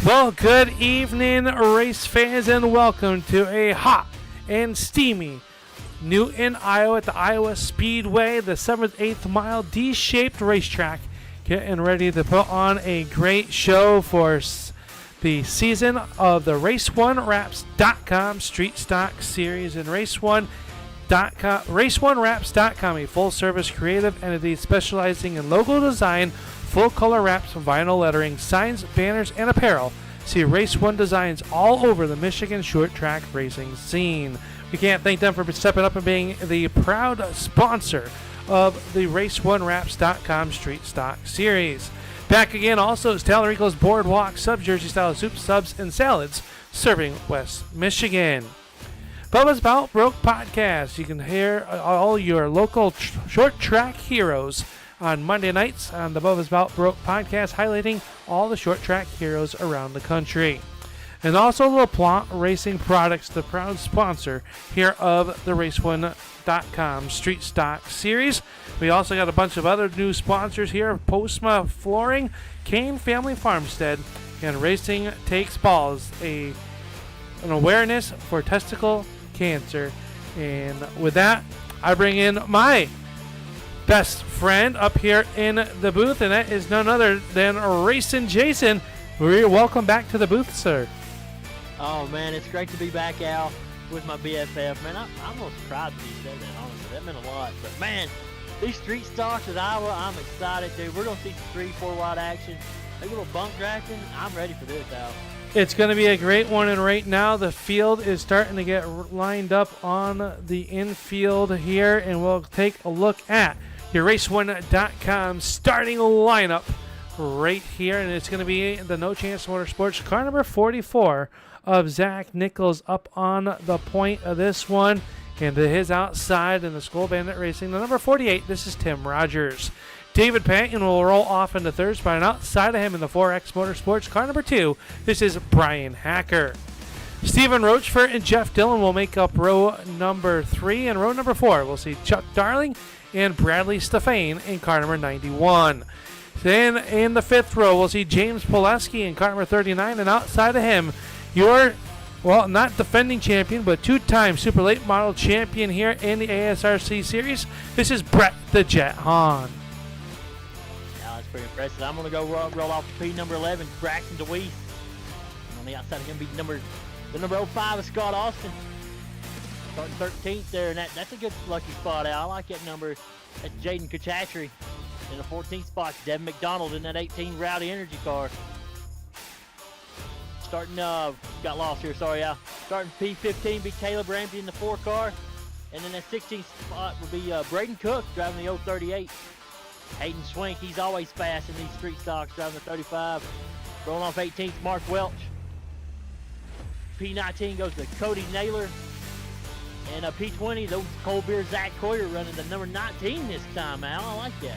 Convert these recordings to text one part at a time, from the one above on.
Well, good evening, race fans, and welcome to a hot and steamy Newton, Iowa at the Iowa Speedway, the 7th, 8th mile D-shaped racetrack. Getting ready to put on a great show for the season of the Race1Wraps.com Street Stocks series and Race1Wraps.com, a full-service creative entity specializing in logo design, full-color wraps, vinyl lettering, signs, banners, and apparel. See Race 1 designs all over the Michigan short track racing scene. We can't thank them for stepping up and being the proud sponsor of the Race1Wraps.com Street Stock Series. Back again also is Talarico's Boardwalk Subs, Jersey style soup, subs, and salads, serving West Michigan. Bubba's About Broke podcast. You can hear all your local short track heroes on Monday nights on the Bubba's About Broke podcast, highlighting all the short track heroes around the country. And also LaPlante Racing Products, the proud sponsor here of the Race1.com Street Stock Series. We also got a bunch of other new sponsors here: Postma Flooring, Kane Family Farmstead, and Racing Takes Balls, an awareness for testicle cancer. And with that, I bring in my best friend up here in the booth, and that is none other than Racing Jason. Welcome back to the booth, sir. Oh man, it's great to be back out with my BFF. Man, I almost cried when you said that, honestly. That meant a lot. But man, these street stocks at Iowa, I'm excited, dude. We're going to see some 3-4 wide action. Maybe a little bunk drafting. I'm ready for this, Al. It's going to be a great one, and right now the field is starting to get lined up on the infield here, and we'll take a look at your Race1.com starting lineup right here, and it's going to be the No Chance Motorsports car number 44 of Zach Nichols up on the point of this one, and to his outside in the Skull Bandit Racing, the number 48, this is Tim Rogers. David Panton will roll off into third spot, and outside of him in the 4X Motorsports car number 2, this is Brian Hacker. Stephen Rochford and Jeff Dillon will make up row number 3, and row number 4 we'll see Chuck Darling and Bradley Stefane in car number 91. Then in the 5th row, we'll see James Pileski in car number 39, and outside of him, not defending champion, but two-time Super Late Model champion here in the ASRC Series, this is Brett the Jet Hahn. Yeah, that's pretty impressive. I'm going to go roll off P number 11, Braxton DeWeese. And on the outside of him be the number 05 of Scott Austin. Starting 13th there, and that's a good lucky spot out. I like that number. That's Jaden Kachatry. In the 14th spot, Devin McDonald in that 18 Rowdy Energy car. Starting, got lost here, sorry, Al. Starting P15 be Caleb Ramsey in the 4 car. And then that 16th spot will be Braden Cook driving the 038. Hayden Swink, he's always fast in these street stocks, driving the 35. Rolling off 18th, Mark Welch. P19 goes to Cody Naylor. And P20, those cold beer Zach Coyer running the number 19 this time, Al. I like that.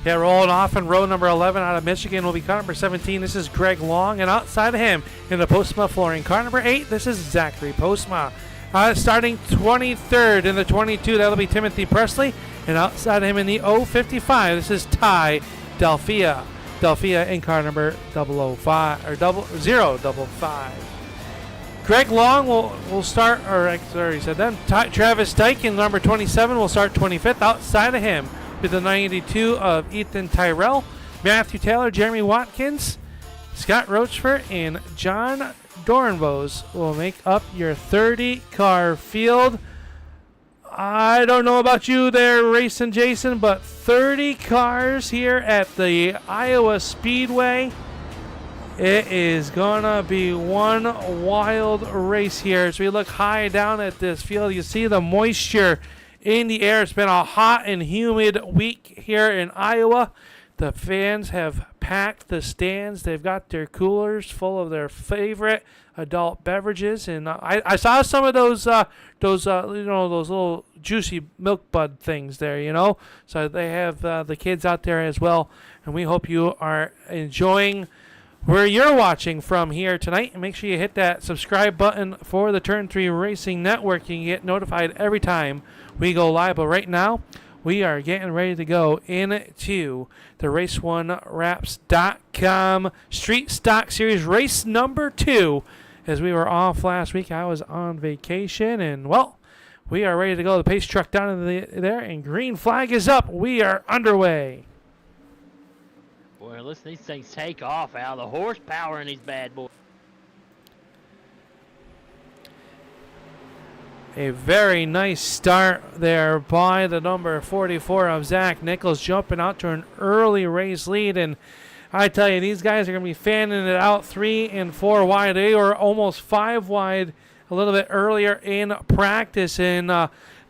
Yeah, rolling off in row number 11 out of Michigan will be car number 17. This is Greg Long, and outside of him in the Postma Flooring car number 8, this is Zachary Postma. Starting 23rd in the 22, that'll be Timothy Presley, and outside of him in the 055, this is Ty Delphia. Delphia in car number 005 or 055. Greg Long will start, or sorry, said then. Travis Dyke in number 27 will start 25th. Outside of him with the 92 of Ethan Tyrell, Matthew Taylor, Jeremy Watkins, Scott Rochford, and John Dornbos will make up your 30-car field. I don't know about you there, Racing Jason, but 30 cars here at the Iowa Speedway. It is going to be one wild race here. As we look high down at this field, you see the moisture in the air. It's been a hot and humid week here in Iowa. The fans have packed the stands. They've got their coolers full of their favorite adult beverages, and I saw some of those little juicy milk bud things there, So they have the kids out there as well, and we hope you are enjoying where you're watching from here tonight. And make sure you hit that subscribe button for the Turn 3 Racing Network. You can get notified every time we go live. But right now, we are getting ready to go into the Race1Wraps.com Street Stock Series race number 2. As we were off last week, I was on vacation, and, well, we are ready to go. The pace truck down in there, and green flag is up. We are underway. Boy, listen, these things take off out of the horsepower in these bad boys. A very nice start there by the number 44 of Zach Nichols, jumping out to an early race lead. And I tell you, these guys are going to be fanning it out 3 and 4 wide. They were almost 5 wide a little bit earlier in practice. And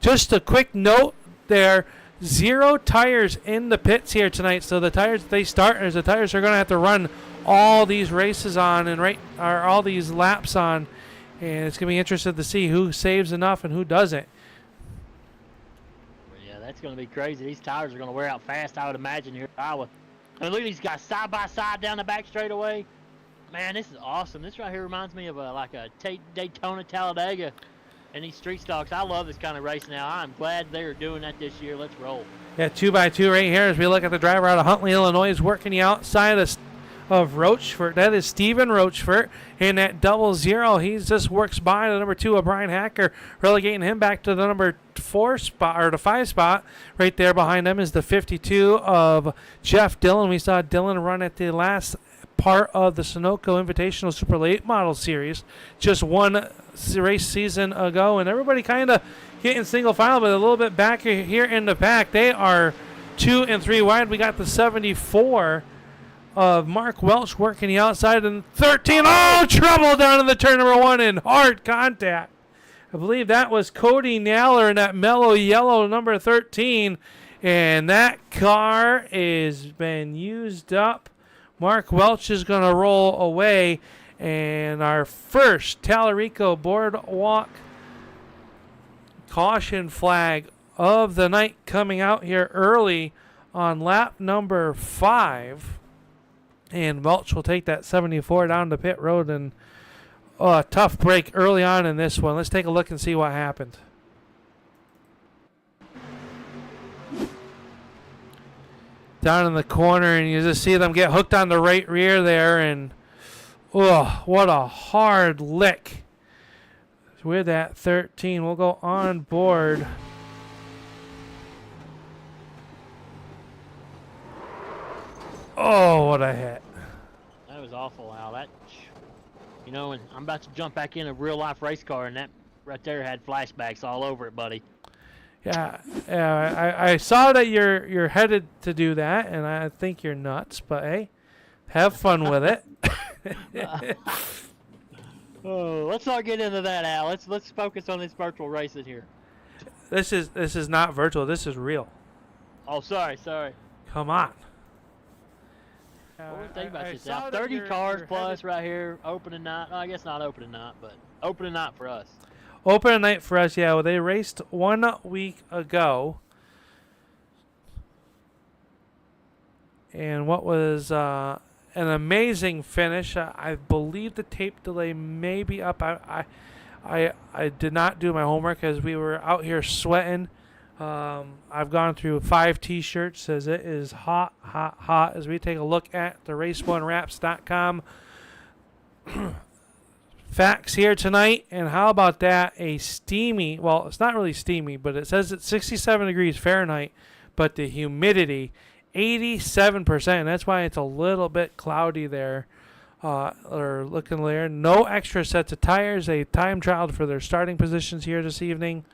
just a quick note there, 0 tires in the pits here tonight. So the tires that they start is the tires they're going to have to run all these races on and all these laps on. And it's going to be interesting to see who saves enough and who doesn't. Well, yeah, that's going to be crazy. These tires are going to wear out fast, I would imagine, here at Iowa. I mean, look at these guys side by side down the back straightaway. Man, this is awesome. This right here reminds me of like a Daytona Talladega and these street stocks. I love this kind of race now. I'm glad they're doing that this year. Let's roll. Yeah, 2x2 right here as we look at the driver out of Huntley, Illinois, working the outside of Rochefort. That is Steven Rochefort in that 00. He just works by the number 2 of Brian Hacker, relegating him back to the number 4 spot, or the 5 spot. Right there behind them is the 52 of Jeff Dillon. We saw Dillon run at the last part of the Sunoco Invitational Super Late Model Series just one race season ago, and everybody kind of getting single file, but a little bit back here in the pack. They are 2 and 3 wide. We got the 74 of Mark Welch working the outside, and 13. Oh, trouble down in the turn number 1 in hard contact. I believe that was Cody Naylor in that mellow yellow number 13, and that car is been used up. Mark Welch is going to roll away, and our first Tallarico Boardwalk caution flag of the night coming out here early on lap number 5. And Welch will take that 74 down the pit road, and a tough break early on in this one. Let's take a look and see what happened. Down in the corner, and you just see them get hooked on the right rear there, and what a hard lick. With that 13, we'll go on board. Oh, what a hit. That was awful, Al. That, you know, and I'm about to jump back in a real-life race car, and that right there had flashbacks all over it, buddy. Yeah, I saw that you're headed to do that, and I think you're nuts, but hey, have fun with it. Oh, let's not get into that, Al. Let's focus on this virtual racing here. This is not virtual. This is real. Oh, sorry. Come on. What do you think about this, Al? 30 cars plus right here, opening night. Oh, I guess not opening night, but opening night for us. Opening night for us, yeah. Well, they raced 1 week ago. And what was an amazing finish. I believe the tape delay may be up. I did not do my homework as we were out here sweating. I've gone through 5 T-shirts as it is hot as we take a look at the Race1Wraps.com facts here tonight. And how about that? A steamy, well, it's not really steamy, but it says it's 67 degrees Fahrenheit, but the humidity 87%. And that's why it's a little bit cloudy there. Or looking there. No extra sets of tires. They time trialed for their starting positions here this evening.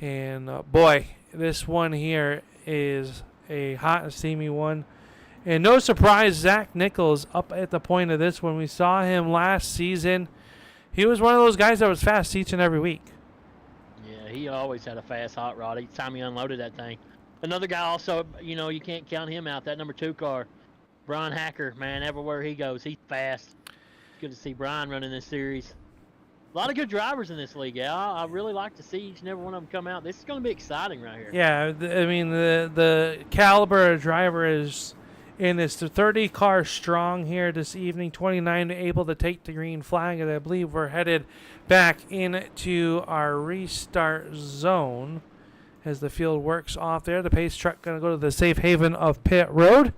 And boy, this one here is a hot and steamy one. And no surprise, Zach Nichols up at the point of this. When we saw him last season, he was one of those guys that was fast each and every week. Yeah, he always had a fast hot rod each time he unloaded that thing. Another guy also, you know, you can't count him out, that number 2 car. Brian Hacker, man, everywhere he goes, he's fast. It's good to see Brian running this series. A lot of good drivers in this league, Al. I really like to see each and every one of them come out. This is going to be exciting right here. Yeah, I mean, the caliber of driver is in this 30 car strong here this evening. 29 able to take the green flag, and I believe we're headed back into our restart zone as the field works off there. The pace truck going to go to the safe haven of pit road.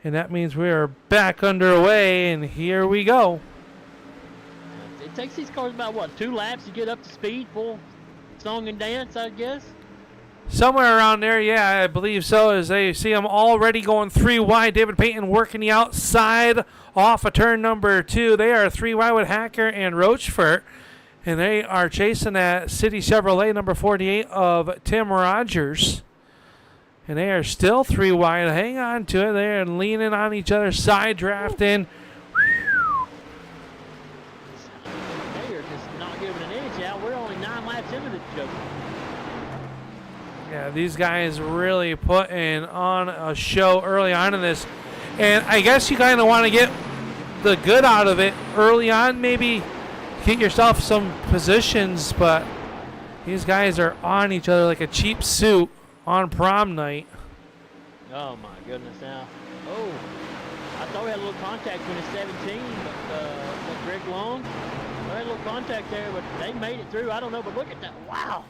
And that means we are back underway, and here we go. It takes these cars about, what, 2 laps to get up to speed, full song and dance, I guess? Somewhere around there, yeah, I believe so, as they see them already going 3 wide. David Payton working the outside off of turn number 2. They are 3 wide with Hacker and Rochefort, and they are chasing that City Chevrolet number 48 of Tim Rogers. And they are still 3 wide. Hang on to it. They are leaning on each other, side drafting. They are just not giving an inch out. We're only 9 laps into the joke. Yeah, these guys really putting on a show early on in this. And I guess you kind of want to get the good out of it early on. Maybe get yourself some positions, but these guys are on each other like a cheap suit on prom night. Oh my goodness! Now, oh, I thought we had a little contact when it's 17, but Greg Long, we had a little contact there, but they made it through. I don't know, but look at that! Wow,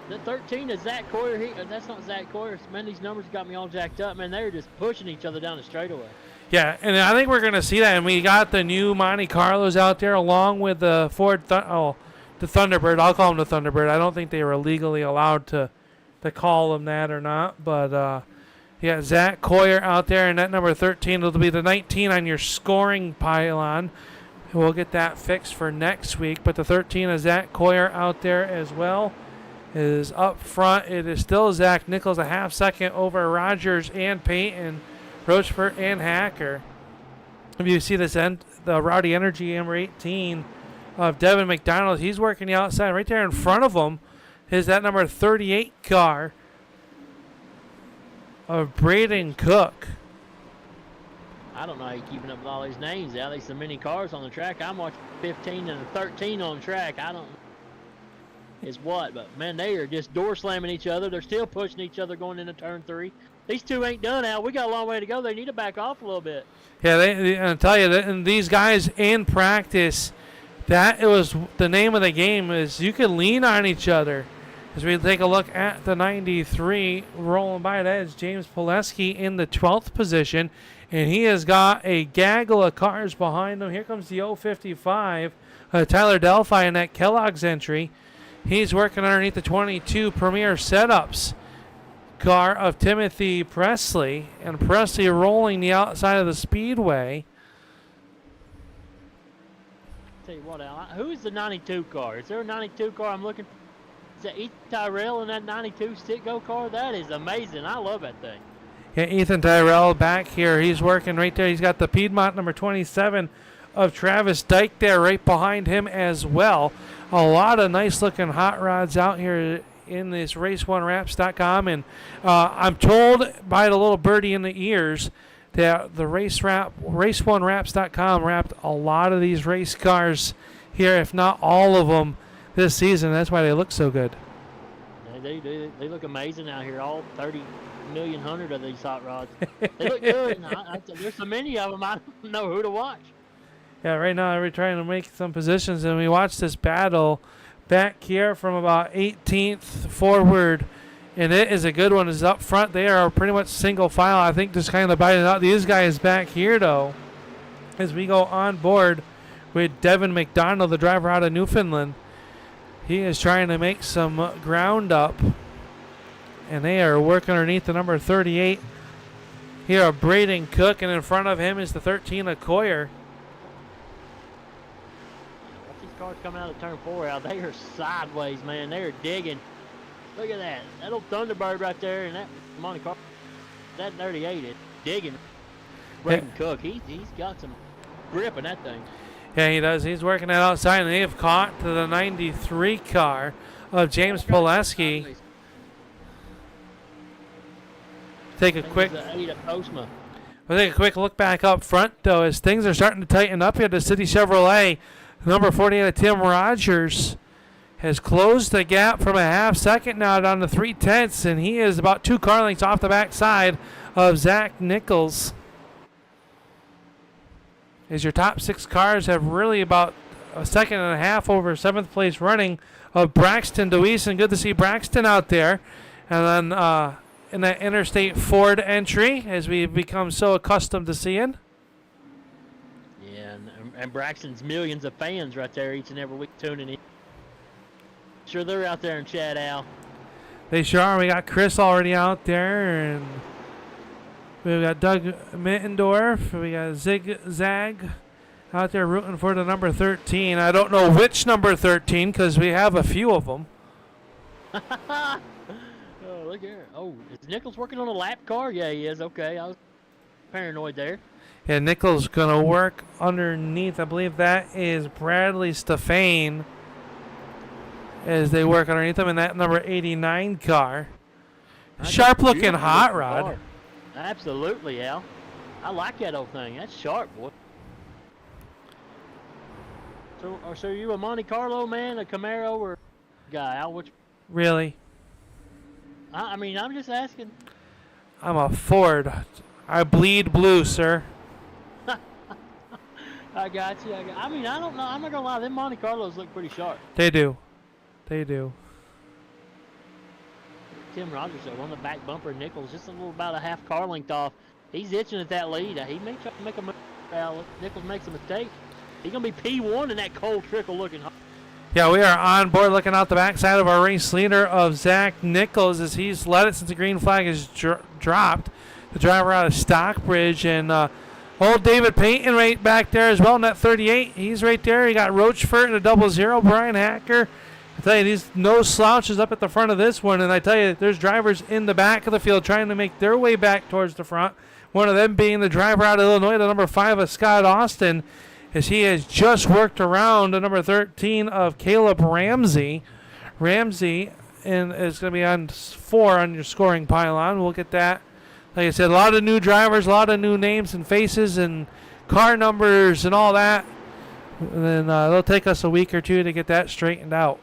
the 13 is Zach Coyer. That's not Zach Coyer. Man, these numbers got me all jacked up. Man, they're just pushing each other down the straightaway. Yeah, and I think we're gonna see that. And we got the new Monte Carlos out there along with the Ford. The Thunderbird. I'll call them the Thunderbird. I don't think they were legally allowed to call them that or not, but yeah, Zach Coyer out there, and that number 13 will be the 19 on your scoring pylon. We'll get that fixed for next week, but the 13 is Zach Coyer out there as well. Is up front. It is still Zach Nichols, a half second over Rogers and Payton, Rochefort and Hacker. If you see this end, the Rowdy Energy number 18 of Devin McDonald, he's working the outside right there in front of him. Is that number 38 car of Braden Cook. I don't know how you're keeping up with all these names out. There's so many cars on the track. I'm watching 15 and 13 on the track. I don't know is what, but man, they are just door slamming each other. They're still pushing each other going into turn 3. These two ain't done out. We got a long way to go. They need to back off a little bit. Yeah, I'll tell you that, and these guys in practice, that it was the name of the game is you can lean on each other. As we take a look at the 93 rolling by, that is James Pileski in the 12th position, and he has got a gaggle of cars behind him. Here comes the 055, Tyler Delphi in that Kellogg's entry. He's working underneath the 22 Premier Setups car of Timothy Presley, and Presley rolling the outside of the Speedway. Tell you what, Al, who is the 92 car? Is there a 92 car I'm looking for? Is that Ethan Tyrell in that 92 Stick-Go car? That is amazing. I love that thing. Yeah, Ethan Tyrell back here. He's working right there. He's got the Piedmont number 27 of Travis Dyke there right behind him as well. A lot of nice-looking hot rods out here in this Race1Wraps.com. And I'm told by the little birdie in the ears that the Race1Wraps.com wrapped a lot of these race cars here, if not all of them, this season. That's why they look so good. They look amazing out here. All 30 million hundred of these hot rods. They look good. There's so many of them. I don't know who to watch. Yeah, right now we're trying to make some positions, and we watch this battle back here from about 18th forward, and it is a good one. It's up front. They are pretty much single file. I think just kind of biting out. These guys back here, though, as we go on board with Devin McDonald, the driver out of Newfoundland. He is trying to make some ground up, and they are working underneath the number 38. Here are Braden Cook, and in front of him is the 13 of Coyer. Watch these cars coming out of turn 4 out. They are sideways, man. They are digging. Look at that. That old Thunderbird right there, and that Monte Carlo, that 38 is digging. Braden Cook, he's got some grip in that thing. Yeah, he does. He's working that outside, and they have caught to the 93 car of James Pileski. Take a quick look back up front, though, as things are starting to tighten up here. The City Chevrolet, number 48 of Tim Rogers, has closed the gap from a half second now down to 3/10, and he is about 2 car lengths off the backside of Zach Nichols. As your top 6 cars have really about a second and a half over 7th place running of Braxton DeWeese, and good to see Braxton out there. And then in that Interstate Ford entry, as we've become so accustomed to seeing. Yeah, and Braxton's millions of fans right there each and every week tuning in. Sure, they're out there in chat, Al. They sure are. We got Chris already out there, and we've got Doug Mittendorf. We got Zigzag out there rooting for the number 13. I don't know which number 13 because we have a few of them. Oh, look here. Oh, is Nichols working on a lap car? Yeah, he is. Okay, I was paranoid there. Yeah, Nichols going to work underneath. I believe that is Bradley Stefane as they work underneath him in that number 89 car. Sharp-looking hot rod. Car. Absolutely, Al. I like that old thing. That's sharp, boy. So are you a Monte Carlo man, a Camaro, or guy? Al, which? Really? I mean, I'm just asking. I'm a Ford. I bleed blue, sir. I got you. I mean, I don't know. I'm not going to lie. Them Monte Carlos look pretty sharp. They do. They do. Tim Rogers, though, on the back bumper, Nichols, just a little about a half car length off. He's itching at that lead. He may try to make a move. Nichols makes a mistake. He's going to be P1 in that cold trickle looking. Yeah, we are on board looking out the backside of our race leader of Zach Nichols as he's led it since the green flag is dropped. The driver out of Stockbridge, and old David Payton right back there as well in that 38. He's right there. You got Rochefort in a 00. Brian Hacker. I tell you, these no slouches up at the front of this one, and I tell you, there's drivers in the back of the field trying to make their way back towards the front. One of them being the driver out of Illinois, the number 5 of Scott Austin, as he has just worked around the number 13 of Caleb Ramsey. Ramsey is going to be on 4 on your scoring pylon. We'll get that. Like I said, a lot of new drivers, a lot of new names and faces and car numbers and all that. And then it'll take us a week or two to get that straightened out.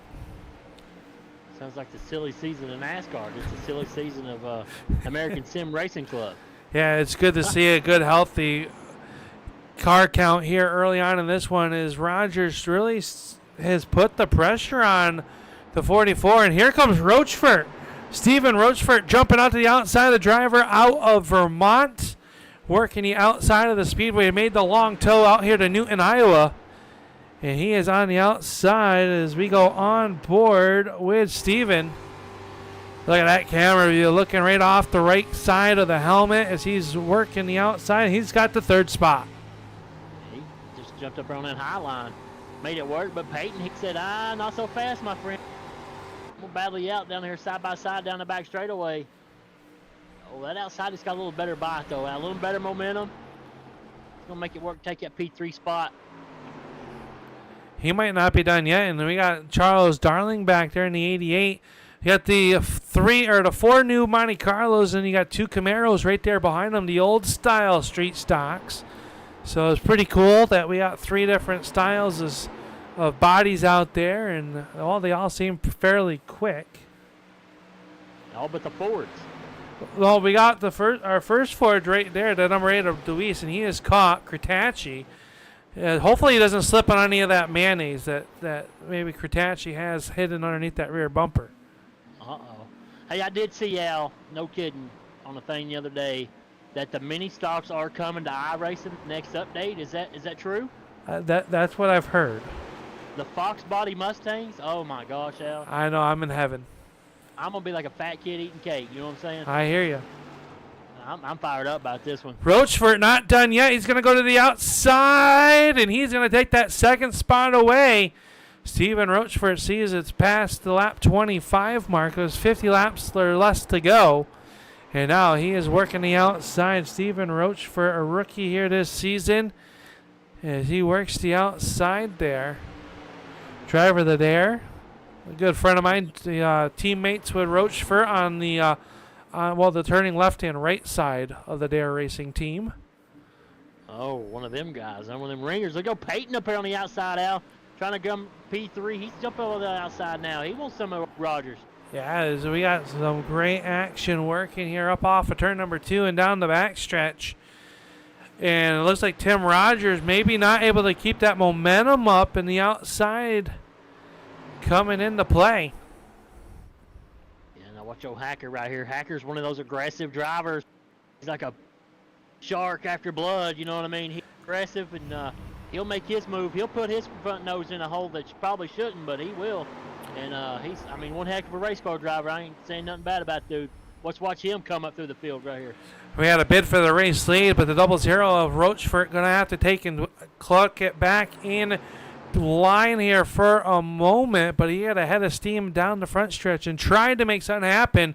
Sounds like the silly season of NASCAR. It's the silly season of American Sim Racing Club. Yeah, it's good to see a good, healthy car count here early on in this one as Rogers really has put the pressure on the 44. And here comes Rochefort. Stephen Rochefort jumping out to the outside of the driver out of Vermont, working the outside of the Speedway. Made the long tow out here to Newton, Iowa. And he is on the outside as we go on board with Stephen. Look at that camera view looking right off the right side of the helmet as he's working the outside. He's got the 3rd spot. He just jumped up on that high line. Made it work, but Peyton, he said, not so fast, my friend. We'll battle you out down here side by side down the back straightaway. Oh, that outside has got a little better bite, though. A little better momentum. It's going to make it work, take that P3 spot. He might not be done yet. And then we got Charles Darling back there in the 88. You got the 4 new Monte Carlos, and you got 2 Camaros right there behind them, the old style street stocks. So it's pretty cool that we got 3 different styles of bodies out there, and they all seem fairly quick. All but the Fords. Well, we got our first Ford right there, the number 8 of Deweese, and he is caught, Kratacci. Hopefully he doesn't slip on any of that mayonnaise that maybe Kratacci has hidden underneath that rear bumper. Uh-oh. Hey, I did see, Al, no kidding, on a thing the other day, that the mini stocks are coming to iRacing next update. Is that true? That's what I've heard. The Fox Body Mustangs? Oh, my gosh, Al. I know, I'm in heaven. I'm going to be like a fat kid eating cake. You know what I'm saying? I hear you. I'm fired up about this one. Rochefort not done yet. He's going to go to the outside, and he's going to take that 2nd spot away. Stephen Rochefort sees it's past the lap 25 mark. There's 50 laps or less to go. And now he is working the outside. Stephen Rochefort, a rookie here this season, as he works the outside there. Driver of the Dare, a good friend of mine, the teammates with Rochefort on the the turning left and right side of the Dare Racing team. Oh, one of them guys. One of them ringers. Look, go Peyton up here on the outside, Al. Trying to come P3. He's jumping over the outside now. He wants some of Rogers. Yeah, so we got some great action working here up off of turn number 2 and down the backstretch. And it looks like Tim Rogers maybe not able to keep that momentum up, and the outside coming into play. Yeah, now watch old Hacker right here. Hacker's one of those aggressive drivers. He's like a shark after blood, you know what I mean? He's aggressive, and he'll make his move. He'll put his front nose in a hole that you probably shouldn't, but he will. And he's, I mean, one heck of a race car driver. I ain't saying nothing bad about the dude. Let's watch him come up through the field right here. We had a bid for the race lead, but the 00 of Rochefort going to have to take and cluck it back in line here for a moment, but he had a head of steam down the front stretch and tried to make something happen.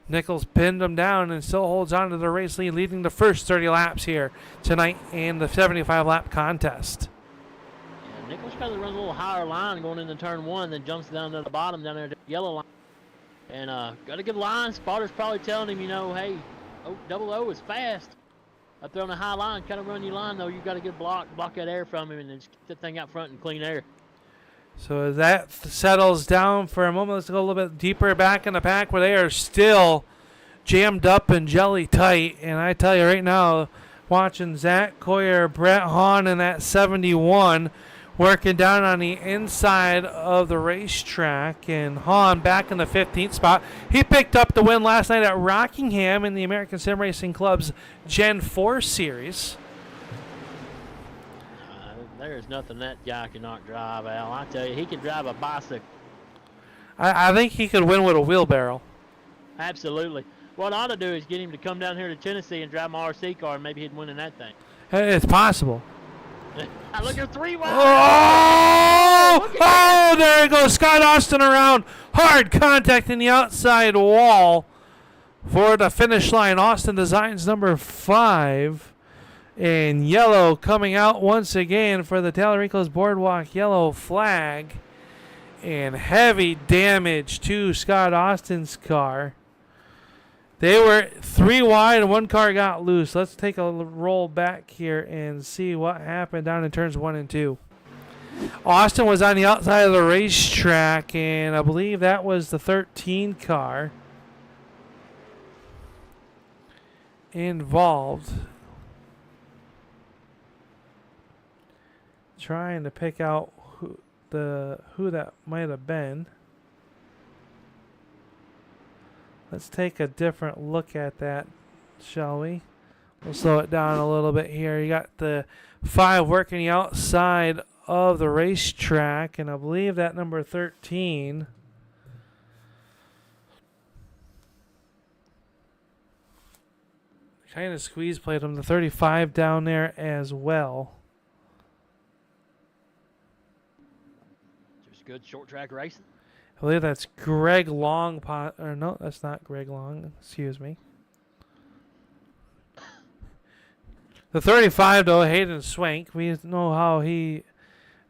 Nichols pinned him down and still holds on to the race lead, leading the first 30 laps here tonight in the 75-lap contest. Yeah, Nichols tries to run a little higher line going into turn one, then jumps down to the bottom down there to the yellow line. And got a good line. Spotter's probably telling him, you know, hey, 00 is fast. Up there on the high line, kind of run your line, though. You got to get block that air from him, and then just get that thing out front and clean air. So as that settles down for a moment, let's go a little bit deeper back in the pack where they are still jammed up and jelly tight. And I tell you right now, watching Zach Coyer, Brett Hahn, and that 71 working down on the inside of the racetrack, and Hahn back in the 15th spot. He picked up the win last night at Rockingham in the American Sim Racing Club's Gen 4 series. There's nothing that guy cannot drive, Al. I tell you, he can drive a bicycle. I think he could win with a wheelbarrow. Absolutely. What I ought to do is get him to come down here to Tennessee and drive my RC car, and maybe he'd win in that thing. It's possible. Look at 3 wide. Oh, there it goes. Scott Austin around. Hard contact in the outside wall for the finish line. Austin Designs number 5. And yellow coming out once again for the Talarico's Boardwalk yellow flag. And heavy damage to Scott Austin's car. They were 3 wide and 1 car got loose. Let's take a roll back here and see what happened down in turns 1 and 2. Austin was on the outside of the racetrack, and I believe that was the 13 car involved. Trying to pick out who that might have been. Let's take a different look at that, shall we? We'll slow it down a little bit here. You got the 5 working the outside of the racetrack, and I believe that number 13 kind of squeeze played him. The 35 down there as well. Just good short track racing. I believe that's Greg Long. Or no, that's not Greg Long. Excuse me. The 35, though, Hayden Swank. We know how he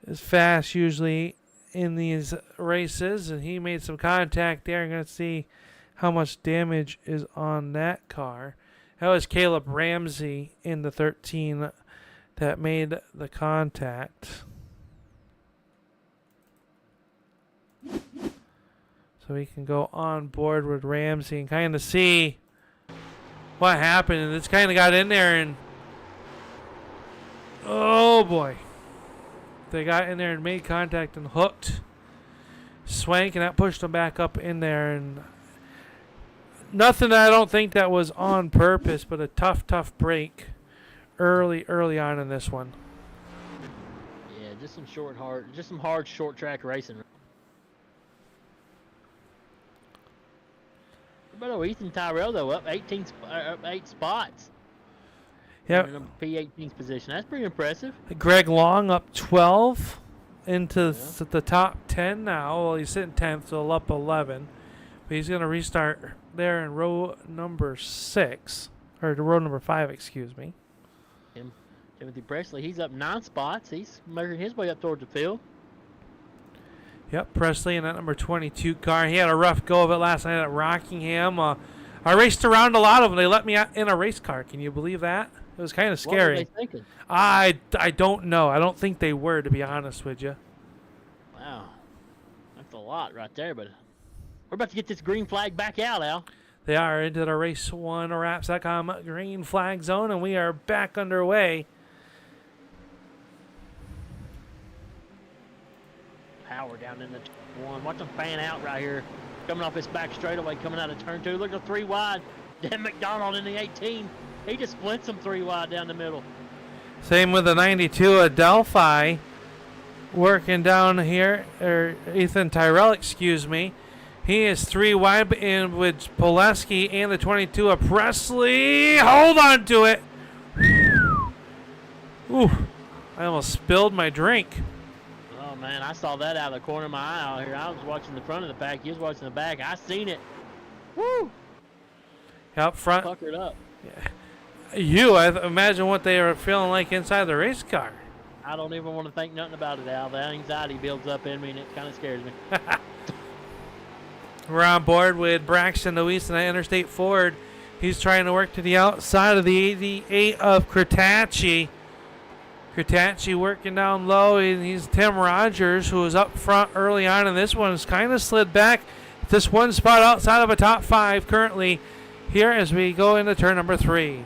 is fast usually in these races, and he made some contact there. I'm going to see how much damage is on that car. That was Caleb Ramsey in the 13 that made the contact. So we can go on board with Ramsey and kind of see what happened. And it's kind of got in there, and oh boy. They got in there and made contact and hooked Swank, and that pushed them back up in there. And nothing that I don't think that was on purpose, but a tough break early on in this one. Yeah, just some hard short track racing. But Ethan Tyrell, though, up 8 spots. Yep. In P18's position. That's pretty impressive. Greg Long up 12 into the top 10 now. Well, he's sitting 10th, so he'll up 11. But he's going to restart there in row number 6. Or row number 5, excuse me. Timothy Presley, he's up 9 spots. He's measuring his way up towards the field. Yep, Presley in that number 22 car. He had a rough go of it last night at Rockingham. I raced around a lot of them. They let me out in a race car. Can you believe that? It was kind of scary. What were they thinking? I don't know. I don't think they were, to be honest with you. Wow. That's a lot right there, but we're about to get this green flag back out, Al. They are into the Race1Wraps.com green flag zone, and we are back underway. Power down in the one. Watch him fan out right here. Coming off his back straightaway, coming out of turn 2. Look at 3 wide. Dan McDonald in the 18. He just splits him 3 wide down the middle. Same with the 92 Adelphi. Working down here, or Ethan Tyrell, excuse me. He is 3 wide in with Poleski and the 22 of Presley. Hold on to it. Ooh, I almost spilled my drink. Oh, man, I saw that out of the corner of my eye out here. I was watching the front of the pack. He was watching the back. I seen it. Woo! Up front. Puckered up. Yeah. I imagine what they are feeling like inside the race car. I don't even want to think nothing about it, Al. That anxiety builds up in me, and it kind of scares me. We're on board with Braxton Luis and Interstate Ford. He's trying to work to the outside of the 88 of Crotacci. Crotacci working down low, and he's Tim Rogers, who was up front early on, and this one has kind of slid back. Just one spot outside of a top 5 currently here as we go into turn number 3.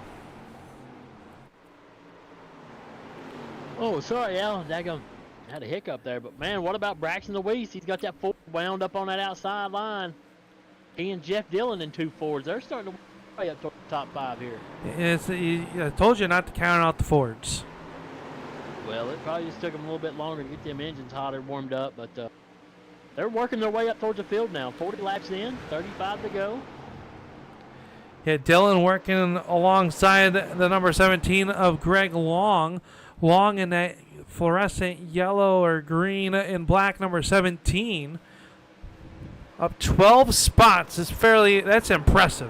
Oh, sorry, Al. Daggum. Had a hiccup there, but man, what about Braxton Louise? He's got that Ford wound up on that outside line. He and Jeff Dillon in 2 Fords. They're starting to way up to the top 5 here. I told you not to count out the Fords. Well, it probably just took them a little bit longer to get them engines hotter, warmed up, but they're working their way up towards the field now. 40 laps in, 35 to go. Yeah, Dillon working alongside the number 17 of Greg Long. Long in that fluorescent yellow or green and black number 17. Up 12 spots is that's impressive.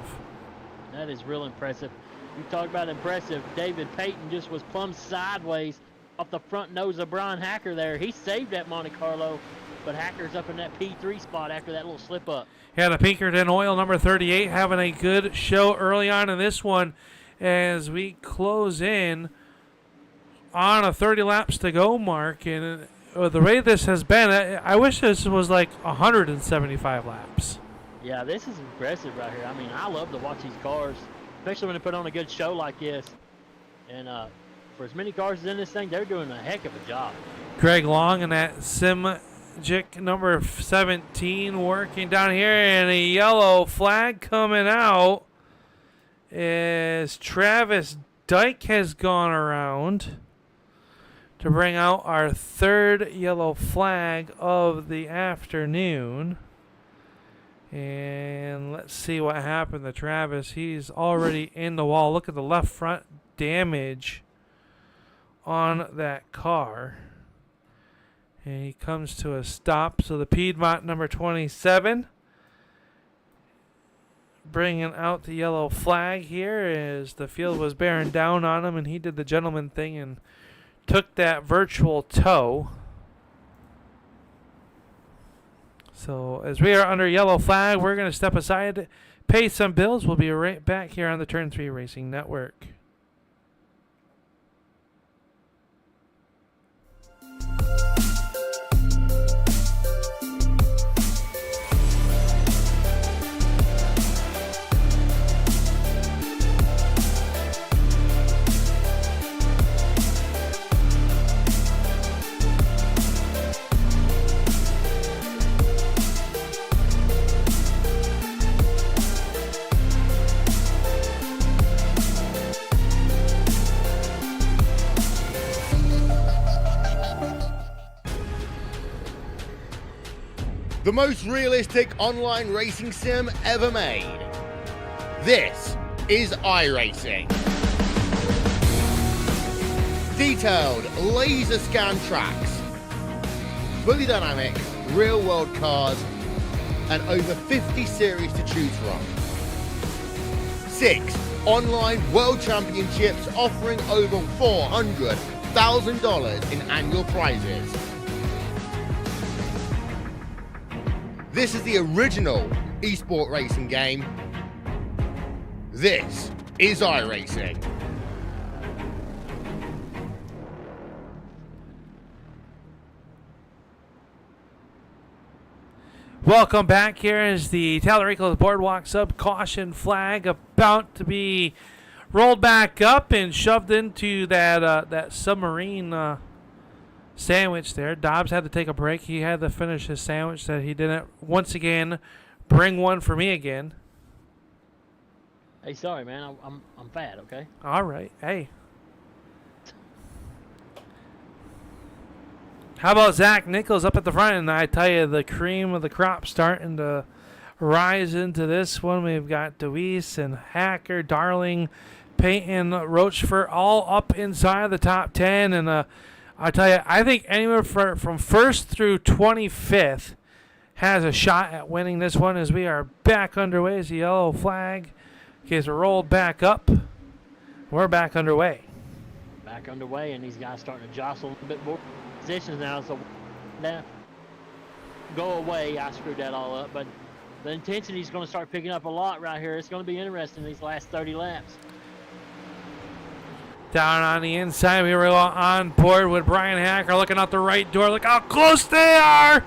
That is real impressive. You talk about impressive. David Payton just was plumb sideways off the front nose of Brian Hacker there. He saved that Monte Carlo, but Hacker's up in that P3 spot after that little slip up. Yeah, the Pinkerton Oil number 38 having a good show early on in this one as we close in on a 30 laps to go mark. And the way this has been, I wish this was like 175 laps. Yeah, this is impressive right here. I mean, I love to watch these cars, especially when they put on a good show like this. And for as many cars as in this thing, they're doing a heck of a job. Greg Long in that Simjic number 17 working down here, and a yellow flag coming out as Travis Dyke has gone around to bring out our 3rd yellow flag of the afternoon. And let's see what happened to Travis. He's already in the wall. Look at the left front damage on that car. And he comes to a stop. So the Piedmont number 27 bringing out the yellow flag here as the field was bearing down on him, and he did the gentleman thing and took that virtual tow. So as we are under yellow flag, we're going to step aside, pay some bills. We'll be right back here on the Turn 3 Racing Network. The most realistic online racing sim ever made. This is iRacing. Detailed laser scan tracks, fully dynamic real world cars, and over 50 series to choose from. 6 online world championships offering over $400,000 in annual prizes. This is the original esport racing game. This is iRacing. Welcome back. Here is the Talarico Boardwalk Sub caution flag about to be rolled back up and shoved into that submarine sandwich there. Dobbs had to take a break. He had to finish his sandwich that he didn't once again bring one for me again. Hey, sorry, man. I'm fat, okay? All right. Hey. How about Zach Nichols up at the front? And I tell you, the cream of the crop starting to rise into this one. We've got Deweese and Hacker, Darling, Peyton, Rochefort all up inside the top 10. And I tell you, I think anywhere from 1st through 25th has a shot at winning this one as we are back underway as the yellow flag gets rolled back up. We're back underway. Back underway, and these guys starting to jostle a little bit more positions now, so that go away. I screwed that all up, but the intensity is going to start picking up a lot right here. It's going to be interesting these last 30 laps. Down on the inside, we were on board with Brian Hacker looking out the right door. Look how close they are!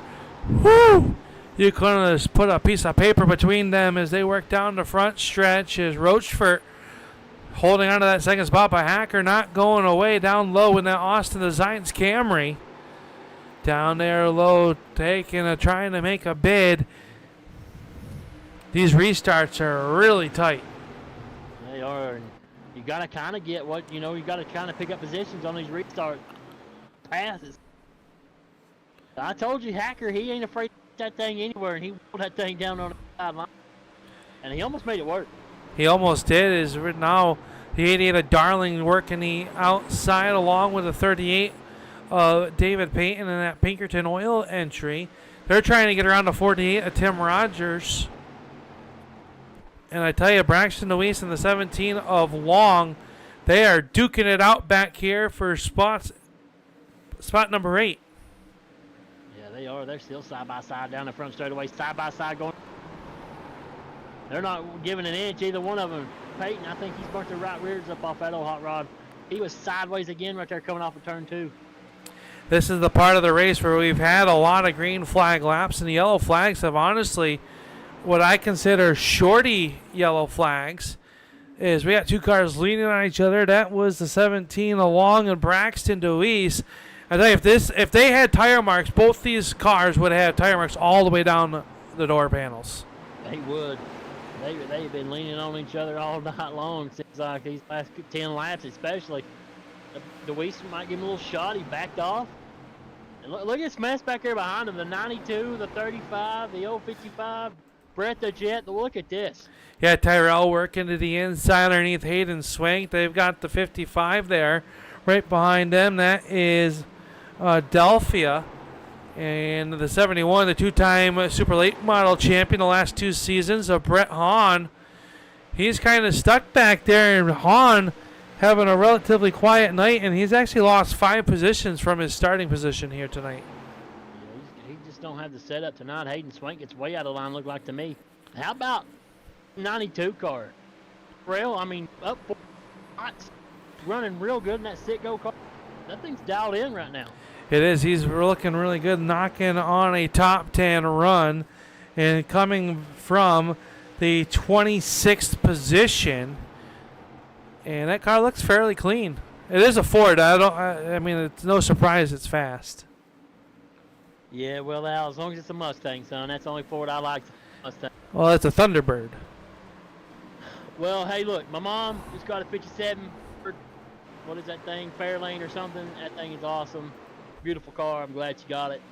Woo! You couldn't have put a piece of paper between them as they work down the front stretch. As Rochefort holding on to that second spot, but Hacker not going away down low in that Austin Designs Camry. Down there low, trying to make a bid. These restarts are really tight. They are. And you got to kind of get what, you got to kind of pick up positions on these restart passes. I told you, Hacker, he ain't afraid to put that thing anywhere, and he pulled that thing down on the sideline. And he almost made it work. He almost did. Is now the 88 of Darling working the outside along with the 38 David Payton and that Pinkerton Oil entry. They're trying to get around the 48 of Tim Rogers. And I tell you, Braxton Deweese and the 17 of Long, they are duking it out back here for spot number 8. Yeah, they are. They're still side by side down the front straightaway, side by side going. They're not giving an inch, either one of them. Peyton, I think he's burnt the right rears up off that old hot rod. He was sideways again right there coming off of turn 2. This is the part of the race where we've had a lot of green flag laps, and the yellow flags have honestly what I consider shorty yellow flags. Is we got two cars leaning on each other. That was the 17 along and Braxton Deweese. I tell you, if they had tire marks, both these cars would have tire marks all the way down the door panels. They would. They've been leaning on each other all night long. Seems like these last 10 laps especially. Deweese might give him a little shot. He backed off. And look at this mess back there behind him. The 92, the 35, the 055, Brett the Jet. Look at this. Yeah, Tyrell working to the inside underneath Hayden Swank. They've got the 55 there. Right behind them, that is Delphia. And the 71, the two-time Super Late Model champion the last 2 seasons of Brett Hahn. He's kind of stuck back there, and Hahn having a relatively quiet night, and he's actually lost 5 positions from his starting position here tonight. Yeah, he just don't have the setup tonight. Hayden Swank gets way out of line, look like to me. How about 92 car? Rail, I mean, up 4 spots, running real good in that sit-go car. That thing's dialed in right now. It is. He's looking really good, knocking on a top 10 run and coming from the 26th position. And that car looks fairly clean. It is a Ford. I mean, it's no surprise it's fast. Yeah, well, Al, as long as it's a Mustang, son, that's the only Ford I like. Mustang. Well, it's a Thunderbird. Well, hey, look, my mom just got a 57. What is that thing? Fairlane or something? That thing is awesome. Beautiful car. I'm glad she got it.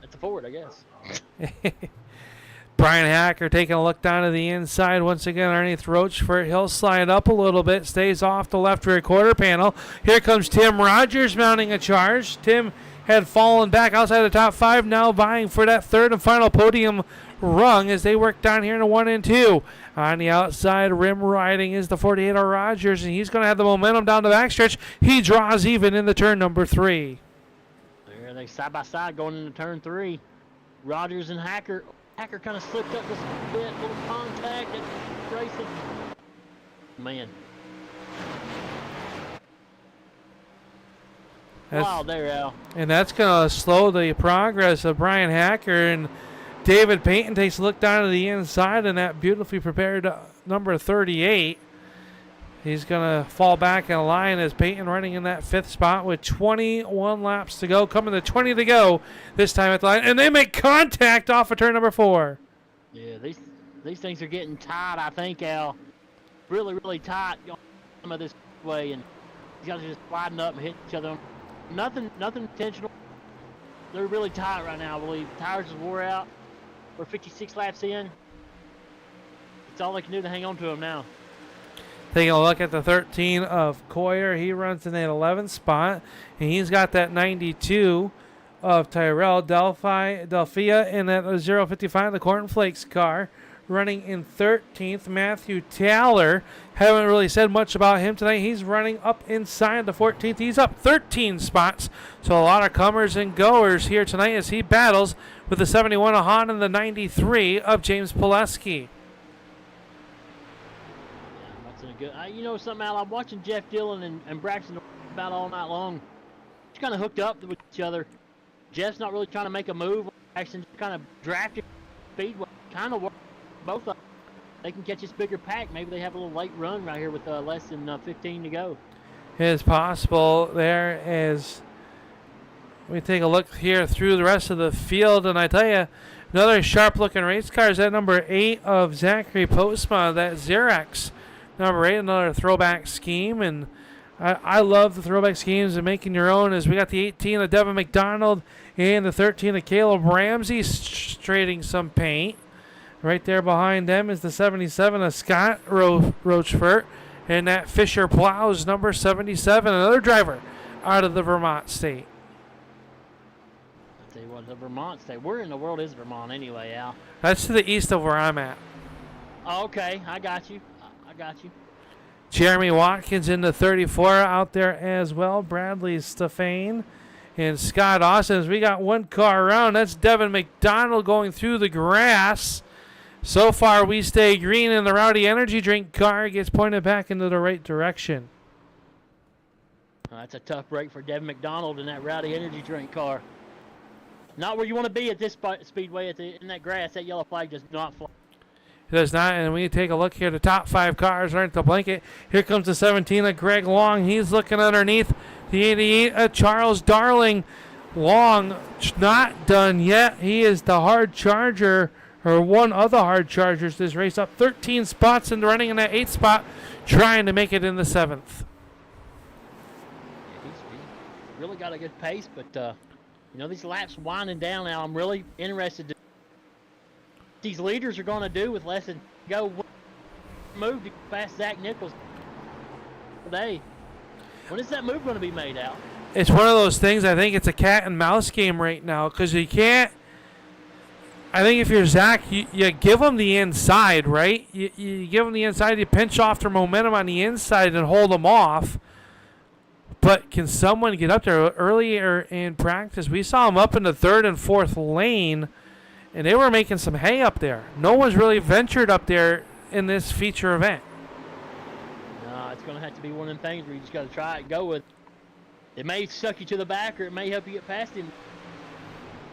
It's a Ford, I guess. Brian Hacker taking a look down to the inside once again underneath Rochefort. He'll slide up a little bit, stays off the left rear quarter panel. Here comes Tim Rogers mounting a charge. Tim had fallen back outside the top 5, now vying for that third and final podium rung as they work down here in the 1 and 2. On the outside, rim riding is the 48 of Rogers, and he's going to have the momentum down the backstretch. He draws even in the turn number 3. There they side by side going into turn 3. Rogers and Hacker. Hacker kind of slipped up just a bit, little contact at racing. Man. That's wild there, Al. And that's going to slow the progress of Brian Hacker, and David Payton takes a look down to the inside, and that beautifully prepared number 38. He's going to fall back in line as Payton running in that 5th spot with 21 laps to go. Coming to 20 to go this time at the line. And they make contact off of turn number 4. Yeah, these things are getting tight, I think, Al. Really, really tight on some of this way. And these guys are just sliding up and hitting each other. Nothing intentional. They're really tight right now, I believe. Tires is wore out. We're 56 laps in. It's all they can do to hang on to them now. Taking a look at the 13 of Coyer. He runs in that 11th spot. And he's got that 92 of Tyrell Delphia in that 055, the Cornflakes car. Running in 13th, Matthew Taylor. Haven't really said much about him tonight. He's running up inside the 14th. He's up 13 spots. So a lot of comers and goers here tonight as he battles with the 71 of Hahn and the 93 of James Pileski. Good. You know something, Al? I'm watching Jeff Dillon and Braxton about all night long. Just kind of hooked up with each other. Jeff's not really trying to make a move. Braxton just kind of drafted Speedway. Kind of work both of them. They can catch this bigger pack. Maybe they have a little late run right here with less than 15 to go. It is possible there as we take a look here through the rest of the field. And I tell you, another sharp-looking race car is that number 8 of Zachary Postma, that Xerox. Number 8, another throwback scheme, and I love the throwback schemes and making your own. As we got the 18 of Devin McDonald and the 13 of Caleb Ramsey trading some paint. Right there behind them is the 77 of Scott Rochefort, and that Fisher Plows number 77, another driver out of the Vermont state. I'll tell you what, the Vermont state. Where in the world is Vermont anyway, Al? That's to the east of where I'm at. Oh, okay, I got you. Got you. Jeremy Watkins in the 34 out there as well. Bradley Stefane and Scott Austin. As we got one car around, that's Devin McDonald going through the grass. So far, we stay green, and the Rowdy Energy Drink car gets pointed back into the right direction. That's a tough break for Devin McDonald in that Rowdy Energy Drink car. Not where you want to be at this speedway in that grass. That yellow flag does not fly. It does not, and we take a look here. The top 5 cars are at the blanket. Here comes the 17 of Greg Long. He's looking underneath the 88 of Charles Darling. Long not done yet. He is the hard charger, or one of the hard chargers this race, up 13 spots and running in that 8th spot, trying to make it in the 7th. He's really got a good pace, but these laps winding down now. I'm really interested to these leaders are going to do with less than go move to past Zach Nichols today. When is that move going to be made out? It's one of those things. I think it's a cat and mouse game right now because you can't. I think if you're Zach, you give them the inside, right? You give them the inside. You pinch off their momentum on the inside and hold them off. But can someone get up there? Earlier in practice, we saw them up in the 3rd and 4th lane. And they were making some hay up there. No one's really ventured up there in this feature event. No, it's going to have to be one of them things where you just got to try it and go with. It may suck you to the back or it may help you get past him.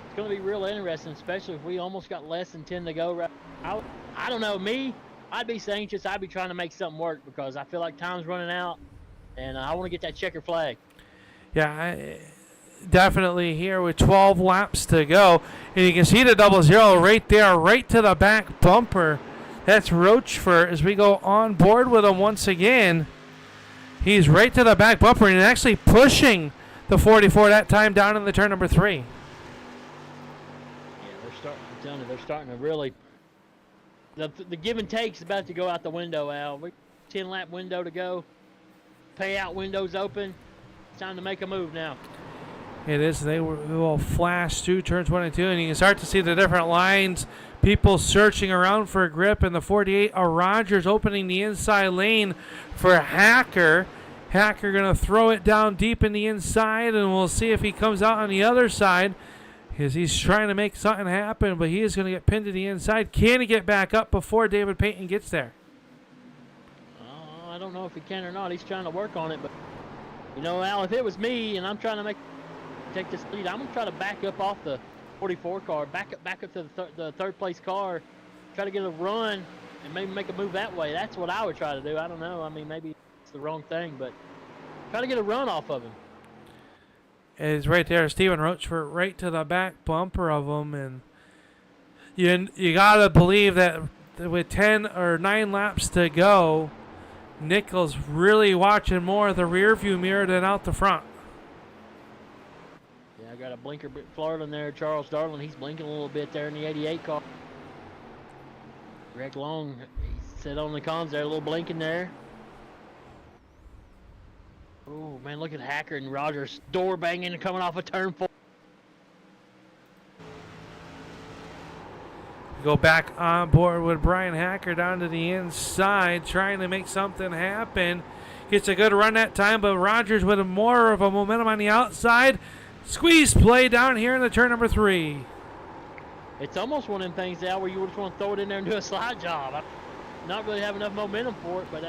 It's going to be real interesting, especially if we almost got less than 10 to go. I don't know. I'd be anxious. I'd be trying to make something work because I feel like time's running out, and I want to get that checker flag. Yeah, definitely here with 12 laps to go. And you can see the 00 right there, right to the back bumper. That's Rochefort as we go on board with him once again. He's right to the back bumper and actually pushing the 44 that time down in the turn number 3. Yeah, they're starting to really. The give and take is about to go out the window, Al. 10-lap window to go. Payout window's open. It's time to make a move now. It is. They will flash through turns 1 and 2, and you can start to see the different lines. People searching around for a grip, and the 48 of Rogers opening the inside lane for Hacker. Hacker going to throw it down deep in the inside, and we'll see if he comes out on the other side as he's trying to make something happen, but he is going to get pinned to the inside. Can he get back up before David Payton gets there? I don't know if he can or not. He's trying to work on it, but, Al, if it was me and I'm trying to take this lead, I'm going to try to back up off the 44 car, back up to the third place car, try to get a run and maybe make a move that way. That's what I would try to do. I don't know. I mean, maybe it's the wrong thing, but try to get a run off of him. Is right there, Stephen Rochford, right to the back bumper of him, and you gotta believe that with 10 or 9 laps to go, Nichols really watching more of the rear view mirror than out the front. Yeah, I got a blinker Florida in there. Charles Darling, he's blinking a little bit there in the 88 car. Greg Long, he sit on the comms there, a little blinking there. Oh man, look at Hacker and Rogers door banging and coming off a turn 4. Go back on board with Brian Hacker down to the inside, trying to make something happen. Gets a good run that time, but Rogers with more of a momentum on the outside. Squeeze play down here in the turn number 3. It's almost one of them things now where you just want to throw it in there and do a slide job. Not really have enough momentum for it, but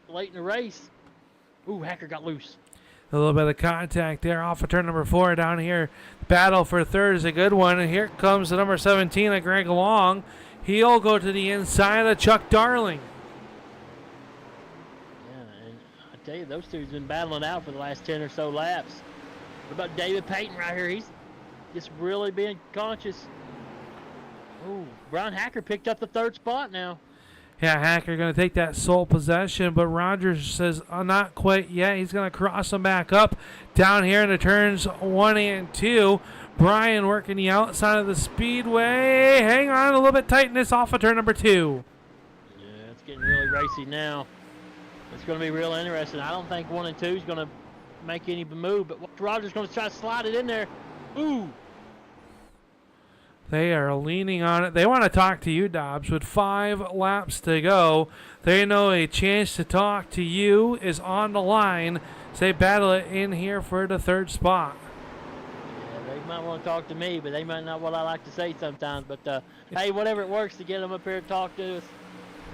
late in the race. Ooh, Hacker got loose. A little bit of contact there off of turn number 4 down here. Battle for third is a good one. And here comes the number 17 of Greg Long. He'll go to the inside of Chuck Darling. Yeah, and I tell you, those two's been battling out for the last 10 or so laps. What about David Payton right here? He's just really being conscious. Ooh, Brian Hacker picked up the third spot now. Yeah, Hacker going to take that sole possession, but Rogers says not quite yet. He's going to cross him back up down here in the turns 1 and 2. Brian working the outside of the speedway. Hang on, a little bit tightness off of turn number 2. Yeah, it's getting really racy now. It's going to be real interesting. I don't think 1 and 2 is going to make any move, but Rogers going to try to slide it in there. Ooh. They are leaning on it. They want to talk to you, Dobbs. With 5 laps to go, they know a chance to talk to you is on the line. So they battle it in here for the third spot. Yeah, they might want to talk to me, but they might not what I like to say sometimes. But, hey, whatever it works to get them up here to talk to us.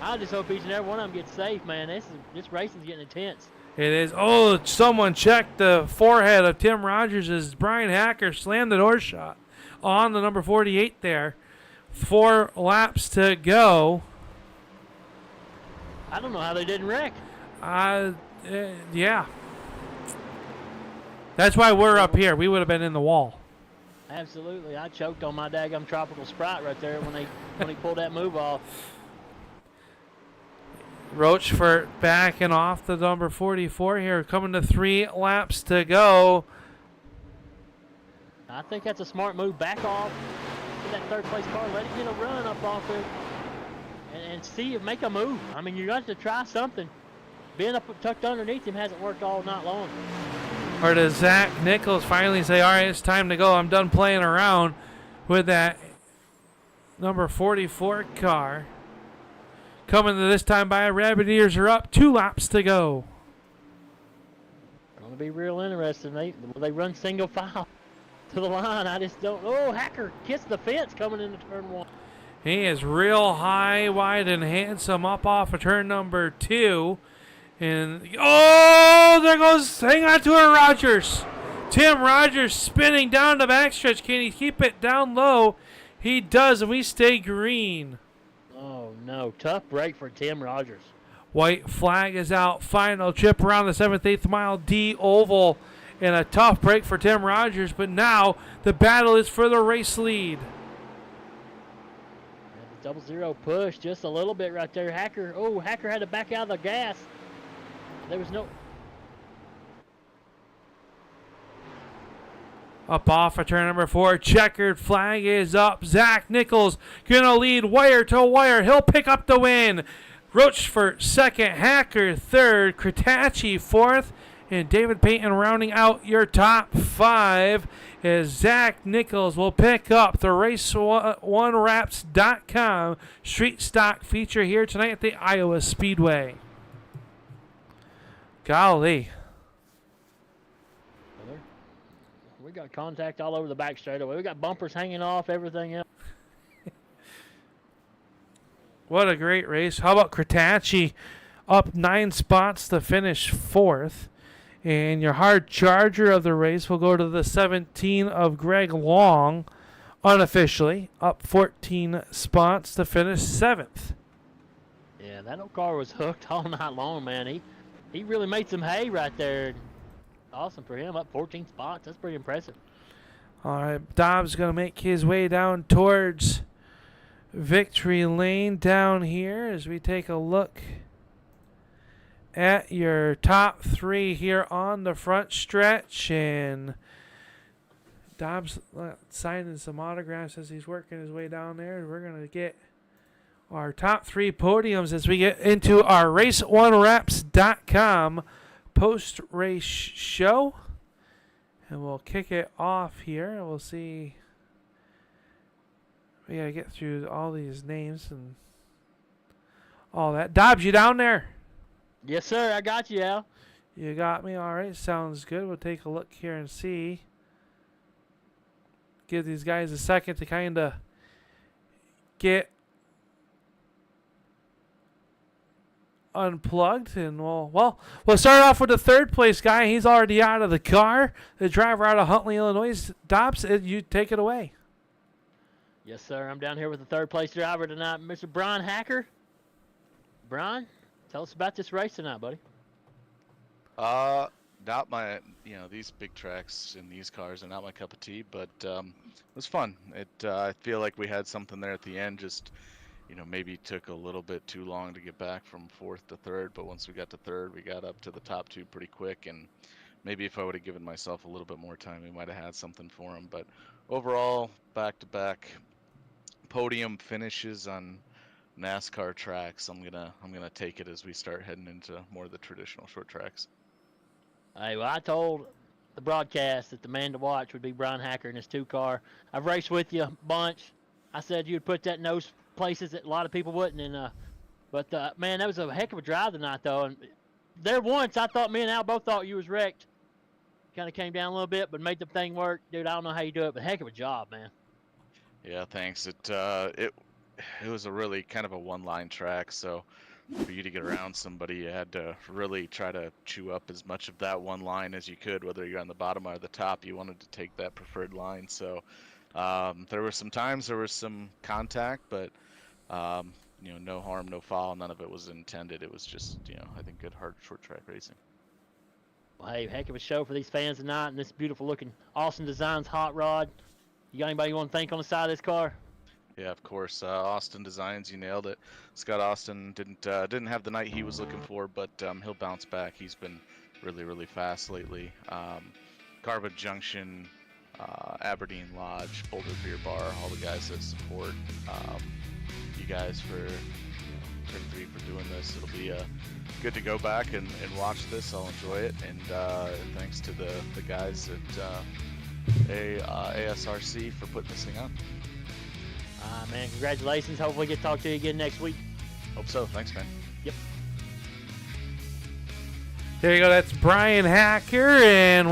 I just hope each and every one of them gets safe, man. This racing's getting intense. It is. Oh, someone checked the forehead of Tim Rogers as Brian Hacker slammed the door shot on the number 48 there. 4 laps to go. I don't know how they didn't wreck. Yeah. That's why we're up here. We would have been in the wall. Absolutely. I choked on my daggum tropical Sprite right there when he pulled that move off. Rochford backing off the number 44 here. Coming to 3 laps to go. I think that's a smart move. Back off to that third place car. Let it get a run up off it and see if make a move. I mean, you got to try something. Being up tucked underneath him hasn't worked all night long. Or does Zach Nichols finally say, all right, it's time to go. I'm done playing around with that number 44 car. Coming to this time by Rabbit Ears are up. 2 laps to go. Going to be real interesting. They run single file to the line. I just don't. Oh, Hacker kissed the fence coming into turn 1. He is real high, wide, and handsome up off of turn number 2. And, oh, there goes, hang on to it, Rogers. Tim Rogers spinning down the backstretch. Can he keep it down low? He does, and we stay green. Oh, no. Tough break for Tim Rogers. White flag is out. Final trip around the 7th/8th mile D oval. And a tough break for Tim Rogers, but now the battle is for the race lead. Yeah, the 0-0 push just a little bit right there. Hacker had to back out of the gas. There was no... Up off of turn number 4, checkered flag is up. Zach Nichols gonna lead wire to wire. He'll pick up the win. Rochford second, Hacker third, Kratachi fourth, and David Payton rounding out your top 5 as Zach Nichols will pick up the Race1Wraps.com street stock feature here tonight at the Iowa Speedway. Golly. We got contact all over the back straightaway. We got bumpers hanging off, everything else. What a great race. How about Kratachi up 9 spots to finish 4th. And your hard charger of the race will go to the 17 of Greg Long unofficially up 14 spots to finish 7th. Yeah, that old car was hooked all night long, man. He really made some hay right there. Awesome for him, up 14 spots. That's pretty impressive. All right, Dobbs going to make his way down towards victory lane down here as we take a look at your top 3 here on the front stretch. And Dobbs signing some autographs as he's working his way down there. We're going to get our top 3 podiums as we get into our Race1Wraps.com post-race show. And we'll kick it off here. We'll see. We got to get through all these names and all that. Dobbs, you down there? Yes, sir. I got you, Al. You got me? All right. Sounds good. We'll take a look here and see. Give these guys a second to kind of get unplugged, and we'll start off with the 3rd place guy. He's already out of the car. The driver out of Huntley, Illinois. Dobbs, you take it away. Yes, sir. I'm down here with the 3rd place driver tonight, Mr. Brian Hacker. Brian, tell us about this race tonight, buddy. Not my, these big tracks in these cars are not my cup of tea, but it was fun. I feel like we had something there at the end. Just maybe took a little bit too long to get back from 4th to 3rd, but once we got to 3rd, we got up to the top 2 pretty quick, and maybe if I would have given myself a little bit more time, we might have had something for him. But overall, back-to-back podium finishes on NASCAR tracks. I'm gonna take it as we start heading into more of the traditional short tracks. Hey, well, I told the broadcast that the man to watch would be Brian Hacker in his 2-car. I've raced with you a bunch. I said you'd put that in those places that a lot of people wouldn't, and but man, that was a heck of a drive tonight, though. And there once I thought me and Al both thought you was wrecked. Kind of came down a little bit, but made the thing work, dude. I don't know how you do it, but heck of a job, man. Yeah, thanks. It was a really kind of a one-line track, so for you to get around somebody, you had to really try to chew up as much of that one line as you could, whether you're on the bottom or the top. You wanted to take that preferred line, so there were some times there was some contact, but no harm, no foul. None of it was intended. It was just, I think good, hard, short track racing. Well, hey, heck of a show for these fans tonight, and this beautiful looking Austin Designs hot rod. You got anybody you want to thank on the side of this car? Yeah, of course. Austin Designs, you nailed it. Scott Austin didn't have the night he was looking for, but he'll bounce back. He's been really, really fast lately. Garwood Junction, Aberdeen Lodge, Boulder Beer Bar, all the guys that support you guys for Turn 3 for doing this. It'll be good to go back and watch this. I'll enjoy it, and thanks to the guys at ASRC for putting this thing on. Man, congratulations. Hopefully we get to talk to you again next week. Hope so. Thanks, man. Yep. There you go. That's Brian Hacker. And,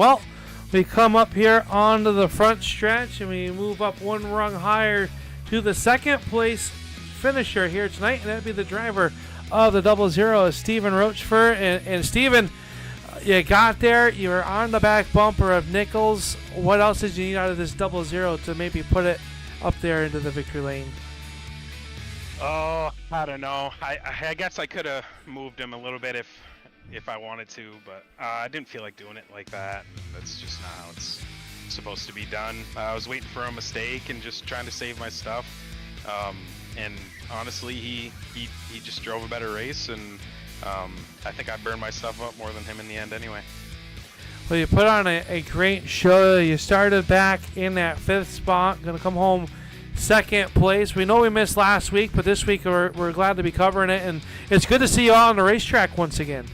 we come up here onto the front stretch and we move up one rung higher to the 2nd place finisher here tonight. And that'd be the driver of the 00, Stephen Rochford. And Stephen, you got there. You were on the back bumper of Nichols. What else did you need out of this 00 to maybe put it up there into the victory lane? Oh, I don't know. I guess I could have moved him a little bit if I wanted to, but I didn't feel like doing it like that. That's just not how it's supposed to be done. I was waiting for a mistake and just trying to save my stuff. And honestly, he just drove a better race, and I think I burned my stuff up more than him in the end anyway. Well, you put on a great show. You started back in that 5th spot. Going to come home 2nd place. We know we missed last week, but this week we're glad to be covering it. And it's good to see you all on the racetrack once again.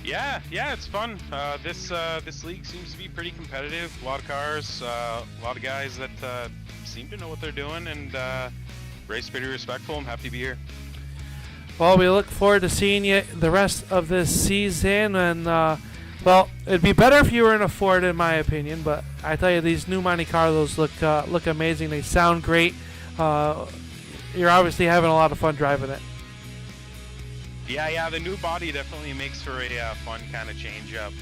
Yeah, it's fun. This league seems to be pretty competitive. A lot of cars, a lot of guys that seem to know what they're doing, and race pretty respectful. I'm happy to be here. Well, we look forward to seeing you the rest of this season, and it'd be better if you were in a Ford, in my opinion. But I tell you, these new Monte Carlos look amazing. They sound great. You're obviously having a lot of fun driving it. Yeah, the new body definitely makes for a fun kind of change up.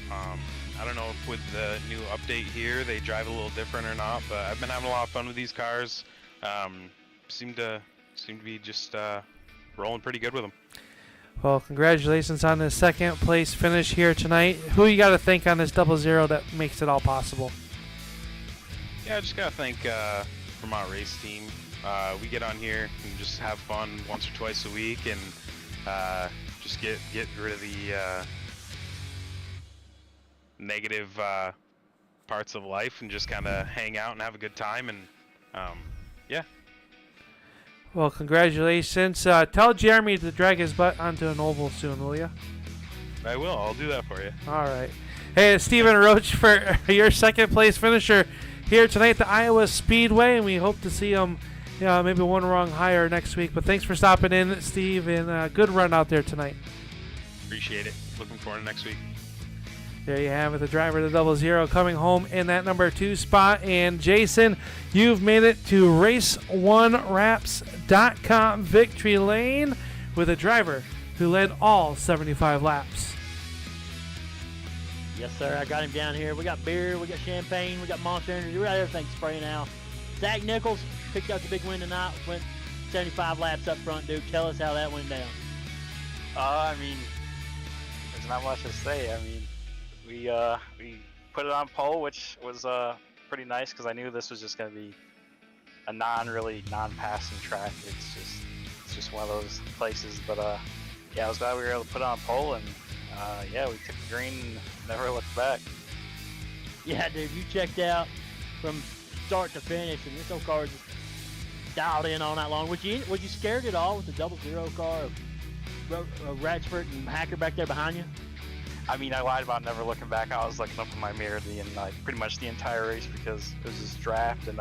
I don't know if with the new update here they drive a little different or not, but I've been having a lot of fun with these cars. Seem to be just rolling pretty good with them. Well, congratulations on the second place finish here tonight. Who you got to thank on this 00 that makes it all possible? Yeah, I just gotta thank Vermont Race Team. We get on here and just have fun once or twice a week, and just get rid of the negative parts of life and just kind of hang out and have a good time. And yeah. Well, congratulations. Tell Jeremy to drag his butt onto an oval soon, will you? I will. I'll do that for you. All right. Hey, it's Stephen Roach for your second place finisher here tonight at the Iowa Speedway, and we hope to see him maybe one rung higher next week. But thanks for stopping in, Steve, and good run out there tonight. Appreciate it. Looking forward to next week. There you have it, the driver of the 00 coming home in that number 2 spot. And Jason, you've made it to Race1Wraps.com victory lane with a driver who led all 75 laps. Yes, sir. I got him down here. We got beer, we got champagne, we got Monster Energy. We got everything spraying out. Zach Nichols picked up the big win tonight. Went 75 laps up front, dude. Tell us how that went down. I mean, there's not much to say. I mean, we put it on pole, which was pretty nice because I knew this was just going to be a non-passing track. It's just one of those places. But yeah, I was glad we were able to put it on pole, and yeah, we took the green and never looked back. Yeah, dude, you checked out from start to finish, and this old car just dialed in all night long. Was you scared at all with the 00 car of Radford and Hacker back there behind you? I mean, I lied about never looking back. I was looking up in my mirror pretty much the entire race because it was this draft, and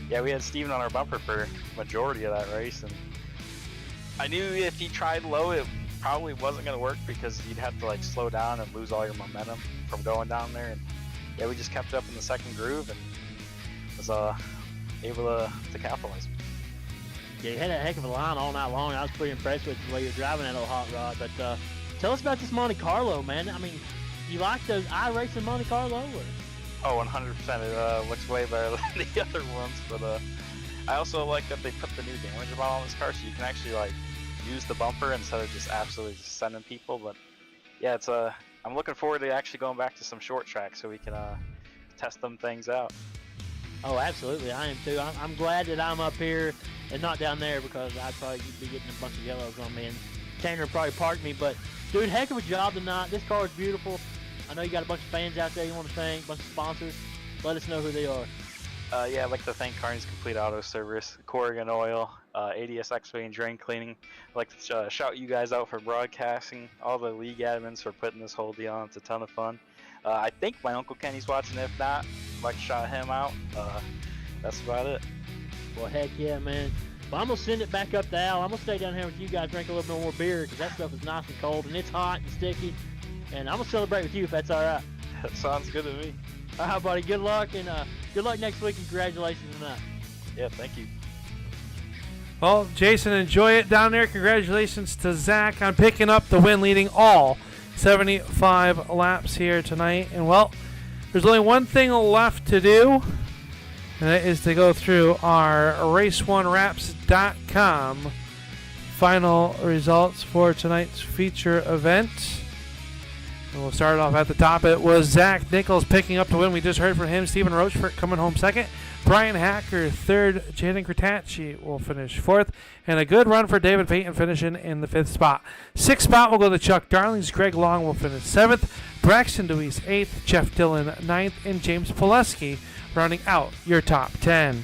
yeah, we had Steven on our bumper for majority of that race, and I knew if he tried low, it probably wasn't going to work because you'd have to like slow down and lose all your momentum from going down there. And yeah, we just kept up in the second groove and was able to capitalize. Yeah, you had a heck of a line all night long. I was pretty impressed with the way you're driving that old hot rod. But tell us about this Monte Carlo, man. I mean, you like those iRacing Monte Carlo? Or? Oh, 100%. It looks way better than the other ones. But I also like that they put the new damage amount on this car, so you can actually like use the bumper instead of just absolutely just sending people. But yeah, it's I'm looking forward to actually going back to some short tracks so we can test them things out. Oh, absolutely. I am too. I'm glad that I'm up here and not down there because I'd probably be getting a bunch of yellows on me, and Tanner would probably park me. But dude, heck of a job tonight. This car is beautiful. I know you got a bunch of fans out there you want to thank, a bunch of sponsors. Let us know who they are. Yeah, I'd like to thank Carney's Complete Auto Service, Corrigan Oil, ADS X-Ray and Drain Cleaning. I'd like to shout you guys out for broadcasting, all the league admins for putting this whole deal on. It's a ton of fun. I think my Uncle Kenny's watching. If not, I'd like to shout him out. That's about it. Well, heck yeah, man. Well, I'm going to send it back up to Al. I'm going to stay down here with you guys, drink a little bit more beer because that stuff is nice and cold, and it's hot and sticky. And I'm going to celebrate with you if that's all right. That sounds good to me. All right, buddy. Good luck, and good luck next week, and congratulations tonight. Yeah, thank you. Well, Jason, enjoy it down there. Congratulations to Zach on picking up the win, leading all 75 laps here tonight. And, well, there's only one thing left to do, and that is to go through our Race1Wraps.com final results for tonight's feature event. And we'll start off at the top. It was Zach Nichols picking up the win. We just heard from him. Stephen Rochefort coming home second. Brian Hacker third. Jaden Kratacci will finish fourth. And a good run for David Payton finishing in the fifth spot. Sixth spot will go to Chuck Darlings. Greg Long will finish seventh. Braxton Deweese eighth. Jeff Dillon ninth. And James Pileski rounding out your top 10.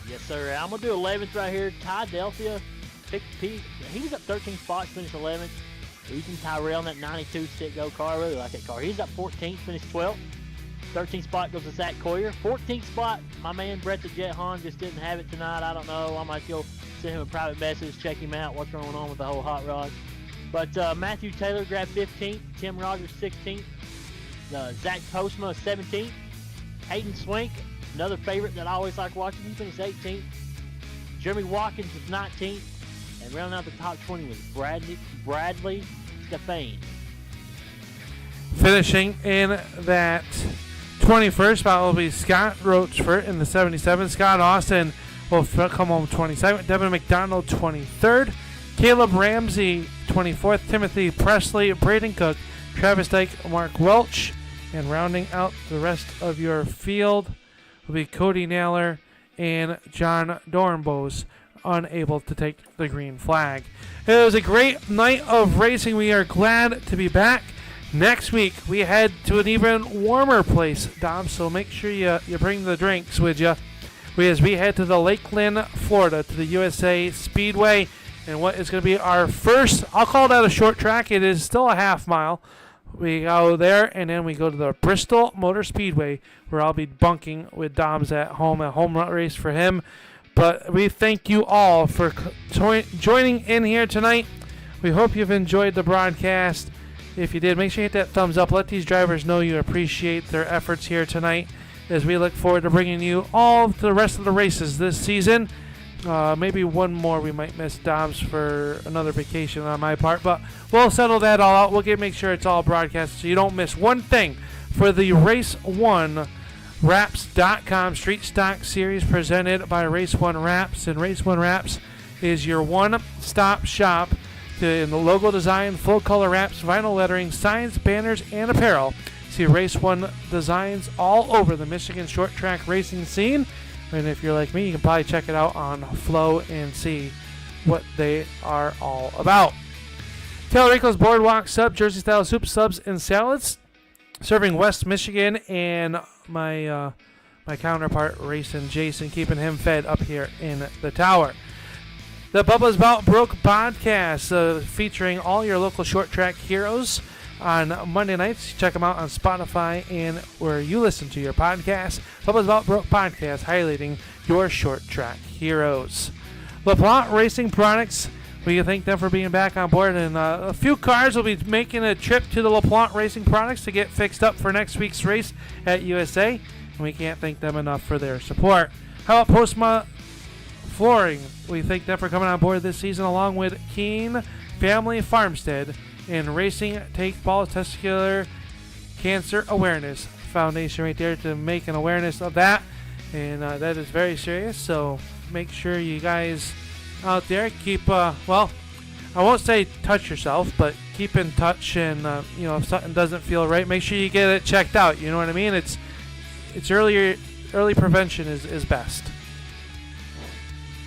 Yes, sir. I'm going to do 11th right here. Ty Delphia picked Pete. He was up 13 spots, finished 11th. Ethan Tyrell in that 92 stick go car. I really like that car. He's up 14th, finished 12th. 13th spot goes to Zach Coyer. 14th spot, my man Brett the Jet Hahn just didn't have it tonight. I don't know. I might go send him a private message, check him out, what's going on with the whole hot rod. But Matthew Taylor grabbed 15th. Tim Rogers 16th. Zach Postma 17th. Hayden Swink, another favorite that I always like watching. He finished 18th. Jeremy Watkins was 19th. And rounding out the top 20 was Bradley Stefane. Finishing in that 21st spot will be Scott Roachford in the 77. Scott Austin will come home 22nd. Devin McDonald 23rd. Caleb Ramsey 24th. Timothy Presley, Braden Cook, Travis Dyke, Mark Welch. And rounding out the rest of your field will be Cody Naylor and John Dornbos, unable to take the green flag. It was a great night of racing. We are glad to be back. Next week, we head to an even warmer place, Dom, so make sure you bring the drinks with you. As we head to the Lakeland, Florida, to the USA Speedway, and what is going to be our first, I'll call that a short track. It is still a half mile. We go there, and then we go to the Bristol Motor Speedway, where I'll be bunking with Dom's at home, a home run race for him. But we thank you all for joining in here tonight. We hope you've enjoyed the broadcast. If you did, make sure you hit that thumbs up. Let these drivers know you appreciate their efforts here tonight, as we look forward to bringing you all the rest of the races this season. Maybe one more we might miss Dom's for another vacation on my part, but we'll settle that all out. We'll make sure it's all broadcast so you don't miss one thing for the Race1Wraps.com Street Stock Series presented by Race1Wraps. And Race1Wraps is your one-stop shop in the logo design, full color wraps, vinyl lettering, signs, banners, and apparel. See Race 1 designs all over the Michigan short track racing scene. And if you're like me, you can probably check it out on Flow and see what they are all about. Talarico's Boardwalk Sub, Jersey style soup, subs, and salads. Serving West Michigan, and my counterpart, Racing Jason, keeping him fed up here in the tower. The Bubba's About Broke podcast, featuring all your local short track heroes on Monday nights. Check them out on Spotify and where you listen to your podcast. Bubba's About Broke podcast, highlighting your short track heroes. LaPlante Racing Products, we thank them for being back on board. And a few cars will be making a trip to the LaPlante Racing Products to get fixed up for next week's race at USA. And we can't thank them enough for their support. How about Postma Flooring? We thank them for coming on board this season, along with Keene Family Farmstead and Racing Take Balls Testicular Cancer Awareness Foundation right there to make an awareness of that. And that is very serious. So make sure you guys out there keep, well, I won't say touch yourself, but keep in touch. And, if something doesn't feel right, make sure you get it checked out. You know what I mean? It's early prevention is best.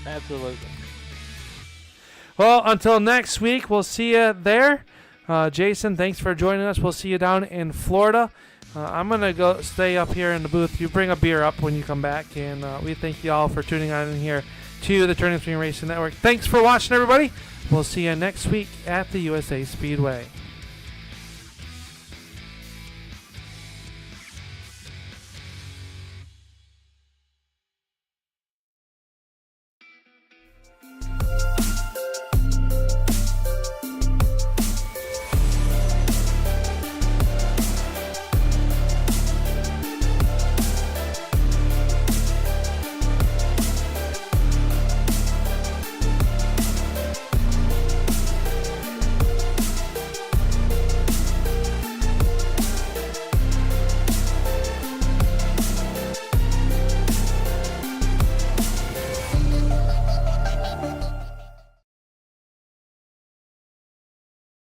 Absolutely. Well, until next week, we'll see you there. Jason, thanks for joining us. We'll see you down in Florida. I'm going to go stay up here in the booth. You bring a beer up when you come back. And we thank you all for tuning on in here to the Turning Swing Racing Network. Thanks for watching, everybody. We'll see you next week at the USA Speedway.